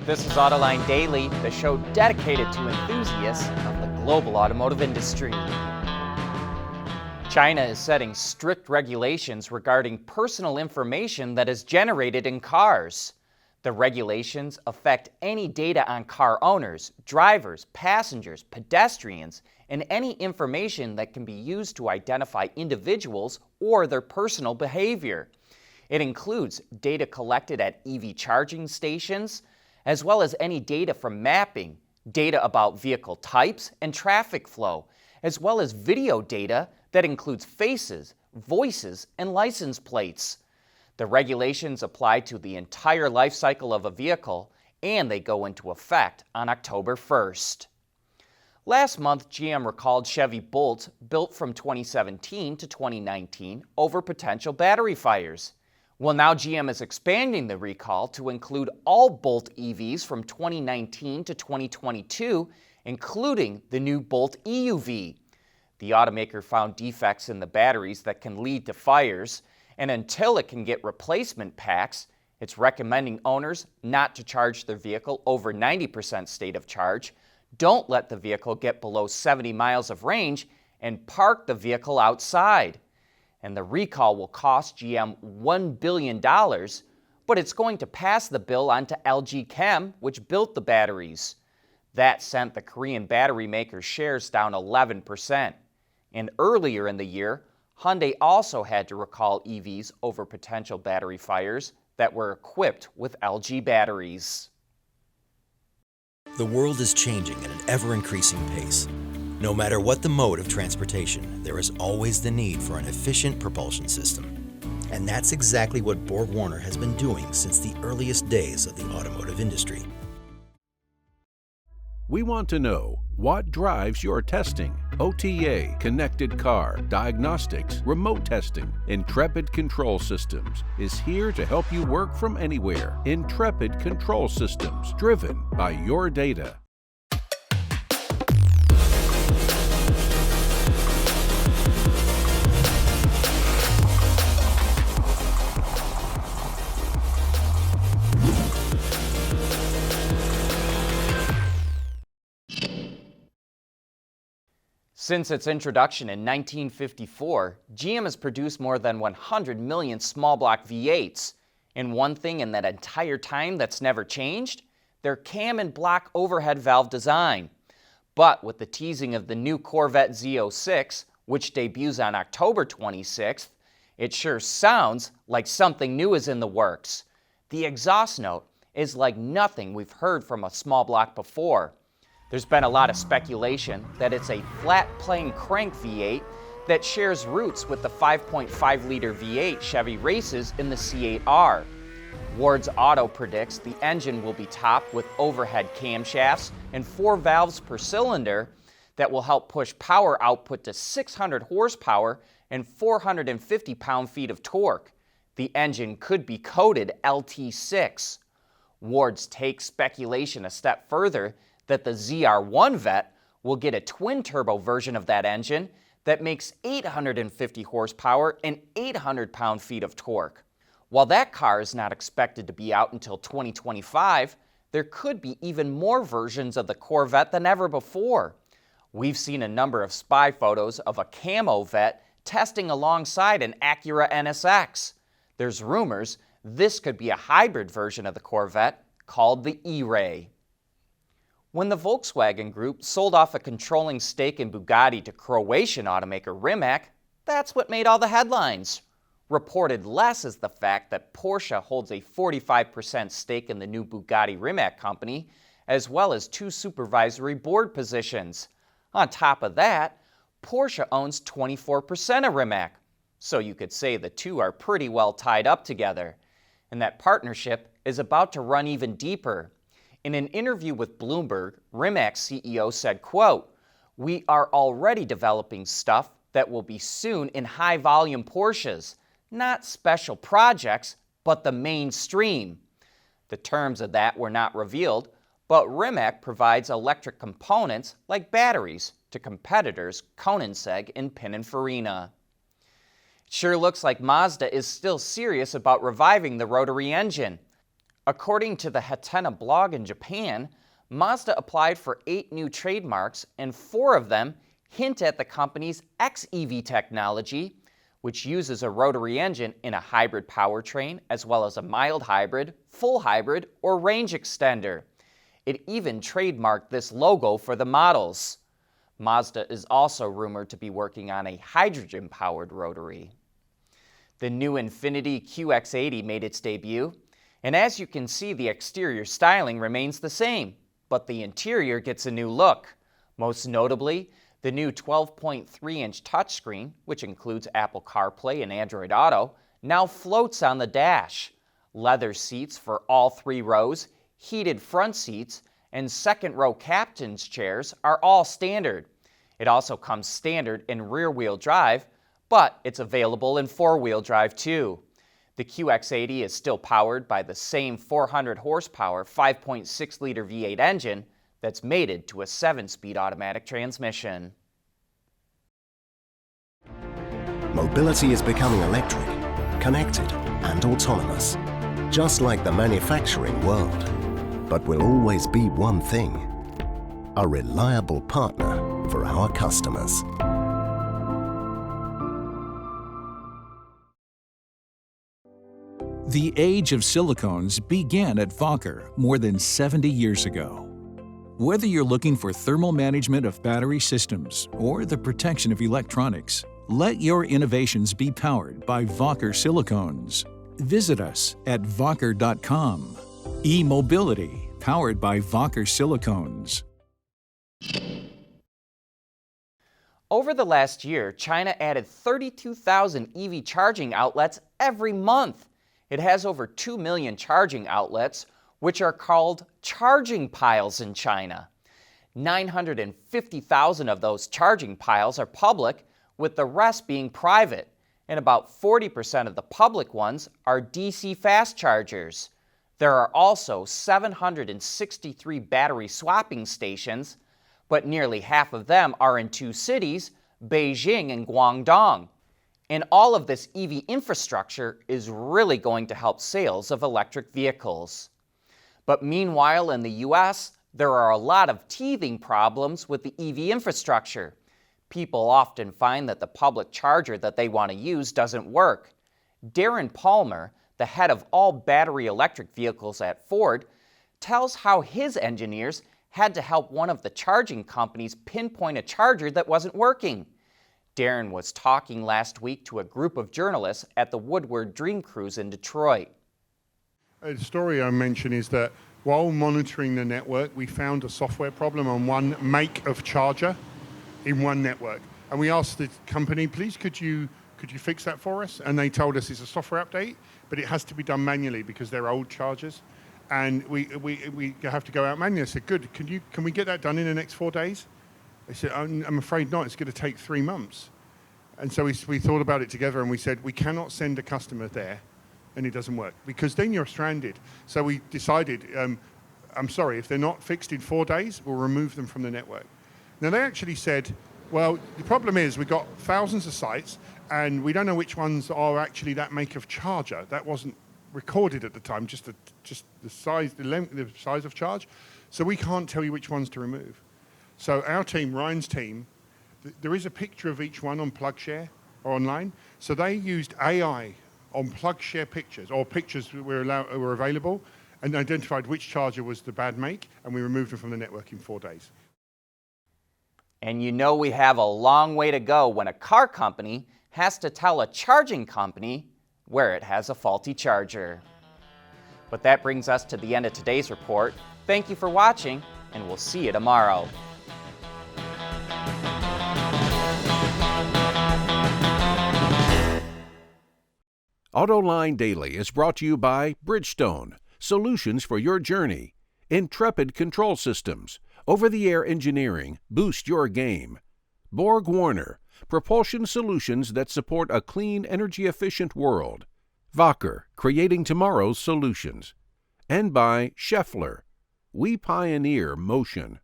This is Autoline Daily, the show dedicated to enthusiasts of the global automotive industry. China is setting strict regulations regarding personal information that is generated in cars. The regulations affect any data on car owners, drivers, passengers, pedestrians, and any information that can be used to identify individuals or their personal behavior. It includes data collected at EV charging stations, as well as any data from mapping, data about vehicle types and traffic flow, as well as video data that includes faces, voices, and license plates. The regulations apply to the entire life cycle of a vehicle, and they go into effect on October 1st. Last month, GM recalled Chevy Bolts built from 2017 to 2019 over potential battery fires. Well, now GM is expanding the recall to include all Bolt EVs from 2019 to 2022, including the new Bolt EUV. The automaker found defects in the batteries that can lead to fires, and until it can get replacement packs, it's recommending owners not to charge their vehicle over 90% state of charge, don't let the vehicle get below 70 miles of range, and park the vehicle outside. And the recall will cost GM $1 billion, but it's going to pass the bill on to LG Chem, which built the batteries. That sent the Korean battery maker's shares down 11%. And earlier in the year, Hyundai also had to recall EVs over potential battery fires that were equipped with LG batteries. The world is changing at an ever-increasing pace. No matter what the mode of transportation, there is always the need for an efficient propulsion system. And that's exactly what BorgWarner has been doing since the earliest days of the automotive industry. We want to know what drives your testing. OTA, connected car, diagnostics, remote testing. Intrepid Control Systems is here to help you work from anywhere. Intrepid Control Systems, driven by your data. Since its introduction in 1954, GM has produced more than 100 million small block V8s. And one thing in that entire time that's never changed? Their cam and block overhead valve design. But with the teasing of the new Corvette Z06, which debuts on October 26th, it sure sounds like something new is in the works. The exhaust note is like nothing we've heard from a small block before. There's been a lot of speculation that it's a flat plane crank V8 that shares roots with the 5.5-liter V8 Chevy races in the C8R. Ward's Auto predicts the engine will be topped with overhead camshafts and 4 valves per cylinder that will help push power output to 600 horsepower and 450 pound-feet of torque. The engine could be coded LT6. Ward's takes speculation a step further that the ZR1 Vet will get a twin-turbo version of that engine that makes 850 horsepower and 800 pound-feet of torque. While that car is not expected to be out until 2025, there could be even more versions of the Corvette than ever before. We've seen a number of spy photos of a camo Vet testing alongside an Acura NSX. There's rumors this could be a hybrid version of the Corvette called the E-Ray. When the Volkswagen Group sold off a controlling stake in Bugatti to Croatian automaker Rimac, that's what made all the headlines. Reported less is the fact that Porsche holds a 45% stake in the new Bugatti Rimac company, as well as 2 supervisory board positions. On top of that, Porsche owns 24% of Rimac, so you could say the two are pretty well tied up together. And that partnership is about to run even deeper. In an interview with Bloomberg, Rimac's CEO said, quote, "We are already developing stuff that will be soon in high-volume Porsches, not special projects, but the mainstream." The terms of that were not revealed, but Rimac provides electric components like batteries to competitors Koenigsegg and Pininfarina. It sure looks like Mazda is still serious about reviving the rotary engine. According to the Hatena blog in Japan, Mazda applied for 8 new trademarks, and 4 of them hint at the company's xEV technology, which uses a rotary engine in a hybrid powertrain, as well as a mild hybrid, full hybrid, or range extender. It even trademarked this logo for the models. Mazda is also rumored to be working on a hydrogen-powered rotary. The new Infiniti QX80 made its debut, and as you can see, the exterior styling remains the same, but the interior gets a new look. Most notably, the new 12.3-inch touchscreen, which includes Apple CarPlay and Android Auto, now floats on the dash. Leather seats for all 3 rows, heated front seats, and second-row captain's chairs are all standard. It also comes standard in rear-wheel drive, but it's available in 4-wheel drive too. The QX80 is still powered by the same 400 horsepower 5.6-liter V8 engine that's mated to a 7-speed automatic transmission. Mobility is becoming electric, connected, and autonomous, just like the manufacturing world. But will always be one thing: a reliable partner for our customers. The age of silicones began at Wacker more than 70 years ago. Whether you're looking for thermal management of battery systems or the protection of electronics, let your innovations be powered by Wacker silicones. Visit us at wacker.com. E-mobility, powered by Wacker silicones. Over the last year, China added 32,000 EV charging outlets every month. It has over 2 million charging outlets, which are called charging piles in China. 950,000 of those charging piles are public, with the rest being private, and about 40% of the public ones are DC fast chargers. There are also 763 battery swapping stations, but nearly half of them are in 2 cities, Beijing and Guangdong. And all of this EV infrastructure is really going to help sales of electric vehicles. But meanwhile, in the US, there are a lot of teething problems with the EV infrastructure. People often find that the public charger that they want to use doesn't work. Darren Palmer, the head of all battery electric vehicles at Ford, tells how his engineers had to help one of the charging companies pinpoint a charger that wasn't working. Darren was talking last week to a group of journalists at the Woodward Dream Cruise in Detroit. The story I mentioned is that while monitoring the network, we found a software problem on one make of charger in one network. And we asked the company, please, could you fix that for us? And they told us it's a software update, but it has to be done manually because they're old chargers. And we have to go out manually. I said, good, can we get that done in the next 4 days? They said, I'm afraid not, it's going to take 3 months. And so we thought about it together and we said, we cannot send a customer there and it doesn't work because then you're stranded. So we decided, I'm sorry, if they're not fixed in 4 days, we'll remove them from the network. Now they actually said, well, the problem is we've got thousands of sites and we don't know which ones are actually that make of charger. That wasn't recorded at the time, just the size, the size of charge. So we can't tell you which ones to remove. So our team, Ryan's team, there is a picture of each one on PlugShare or online. So they used AI on PlugShare pictures, or pictures that were available, and identified which charger was the bad make, and we removed them from the network in 4 days. And you know we have a long way to go when a car company has to tell a charging company where it has a faulty charger. But that brings us to the end of today's report. Thank you for watching, and we'll see you tomorrow. Autoline Daily is brought to you by Bridgestone, solutions for your journey. Intrepid Control Systems, over-the-air engineering, boost your game. Borg Warner, propulsion solutions that support a clean, energy-efficient world. Wacker, creating tomorrow's solutions. And by Schaeffler, we pioneer motion.